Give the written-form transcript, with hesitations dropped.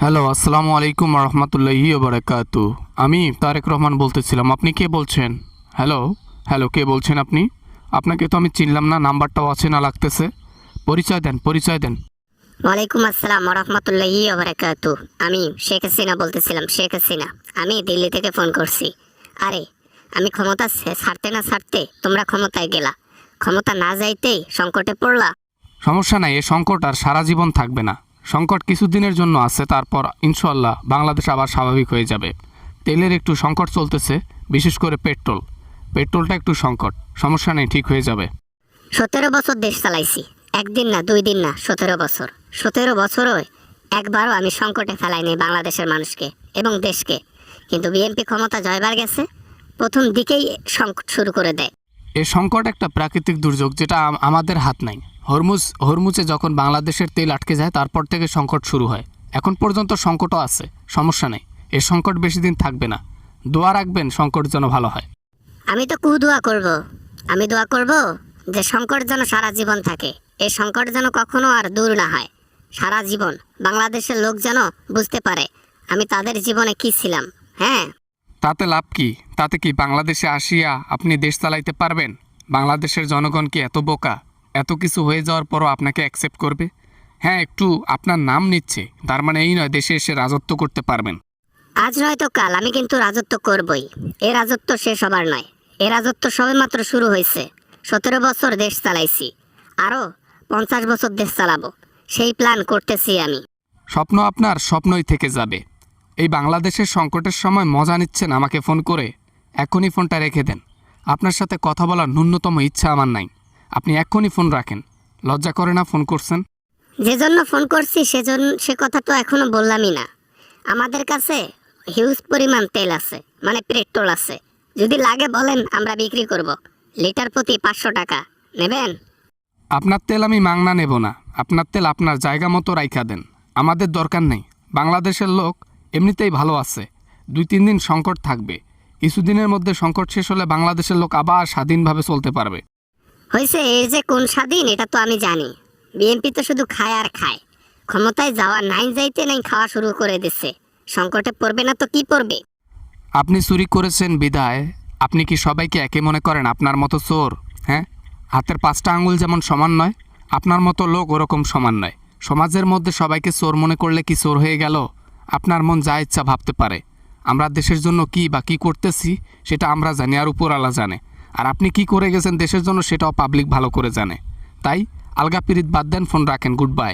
Hello, আসসালামু আলাইকুম রহমতুল্লাহি বারাকাতু। আমি তারেক রহমান বলতেছিলাম। আপনি কে বলছেন? হ্যালো হ্যালো, কে বলছেন আপনি? আপনাকে তো আমি চিনলাম না, নাম্বারটাও আছে না লাগতেছে। পরিচয় দেন, পরিচয় দেন। ওয়ালাইকুম আসসালাম রহমতুল্লাহি ওবারাকাতু। আমি শেখ হাসিনা বলতেছিলাম, শেখ হাসিনা। আমি দিল্লি থেকে ফোন করছি। আরে আমি ক্ষমতা ছাড়তে না ছাড়তে তোমরা ক্ষমতায় গেলা, ক্ষমতা না যাইতেই সংকটে পড়লা। সমস্যা নাই, এ সংকট আর সারা জীবন থাকবে না। সংকট কিছুদিনের জন্য আছে, তারপর ইনশাল্লাহ বাংলাদেশ আবার স্বাভাবিক হয়ে যাবে। তেলের একটু সংকট চলতেছে, বিশেষ করে পেট্রোলটা একটু সংকট। সমস্যা নেই, ঠিক হয়ে যাবে। 17 বছর দেশ চালাইছি, একদিন না 2 দিন না, 17 বছর। 17 বছরও একবারও আমি সংকটে ফেলাইনি বাংলাদেশের মানুষকে এবং দেশকে। কিন্তু বিএনপি ক্ষমতা জয়বার গেছে, প্রথম দিকেই সংকট শুরু করে দেয়। এ সংকট একটা প্রাকৃতিক দুর্যোগ, যেটা আমাদের হাত নাই। হরমুজে যখন বাংলাদেশের তেল আটকে যায়, তারপর থেকে সংকট শুরু হয়। এখন পর্যন্ত সংকটও আছে, সমস্যা নেই। এ সংকট বেশি দিন থাকবে না। দোয়া রাখবেন সংকট যেন ভালো হয়। আমি তো দোয়া করব। আমি দোয়া করব যে সংকট যেন সারা জীবন থাকে, এই সংকট যেন কখনো আর দূর না হয়। সারা জীবন বাংলাদেশের লোক যেন বুঝতে পারে আমি তাদের জীবনে কি ছিলাম। হ্যাঁ, তাতে লাভ কি? তাতে কি বাংলাদেশে আসিয়া আপনি দেশ চালাইতে পারবেন? বাংলাদেশের জনগণ কি এত বোকা? এত কিছু হয়ে যাওয়ার পরও আপনাকে অ্যাকসেপ্ট করবে? হ্যাঁ, একটু আপনার নাম নিচ্ছে, তার মানে এই নয় দেশে এসে রাজত্ব করতে পারবেন। আজ নয়তো কাল আমি কিন্তু রাজত্ব করবই। এ রাজত্ব শেষ হবার নয়, এ রাজত্ব সবেমাত্র শুরু হয়েছে। 17 বছর দেশ চালাইছি, আরও 50 বছর দেশ চালাবো, সেই প্ল্যান করতেছি আমি। স্বপ্ন আপনার স্বপ্নই থেকে যাবে। এই বাংলাদেশের সংকটের সময় মজা নিচ্ছেন আমাকে ফোন করে। এখনই ফোনটা রেখে দেন। আপনার সাথে কথা বলার ন্যূনতম ইচ্ছা আমার নাই। আপনি এখনই ফোন রাখেন। লজ্জা করে না ফোন করছেন? যে জন্য ফোন করছি সে কথা তো এখনো বললামই না। আমাদের কাছে হিউজ পরিমাণ তেল আছে, মানে পেট্রোল আছে। যদি লাগে বলেন, আমরা বিক্রি করব। লিটার প্রতি 500 টাকা নেবেন? আপনার তেল আমি মাংনা নেব না। আপনার তেল আপনার জায়গা মতো রাইখা দেন, আমাদের দরকার নেই। বাংলাদেশের লোক এমনিতেই ভালো আছে। 2-3 দিন সংকট থাকবে। কিছুদিনের মধ্যে সংকট শেষ হলে বাংলাদেশের লোক আবার স্বাধীনভাবে চলতে পারবে। হয়েছে, এর যে কোন স্বাধীন এটা তো আমি জানি। বিএনপি তো শুধু খায় আর খায়। ক্ষমতায় যাওয়া নাই যাইতে নাই খাওয়া শুরু করে দিচ্ছে। সংকটে পড়বে না তো কি পড়বে? আপনি চুরি করেছেন বিদায়। আপনি কি সবাইকে একে মনে করেন আপনার মতো চোর? হ্যাঁ, হাতের 5টা আঙুল যেমন সমান নয়, আপনার মতো লোক ওরকম সমান নয়। সমাজের মধ্যে সবাইকে চোর মনে করলে কি চোর হয়ে গেল? আপনার মন যা ইচ্ছা ভাবতে পারে। আমরা দেশের জন্য কি বা কী করতেছি সেটা আমরা জানি, আর উপরওয়ালা জানে। আর আপনি কি করে গেছেন দেশের জন্য সেটাও পাবলিক ভালো করে জানে। তাই আলগা পিরিত বাদ দেন, ফোন রাখেন। Good bye.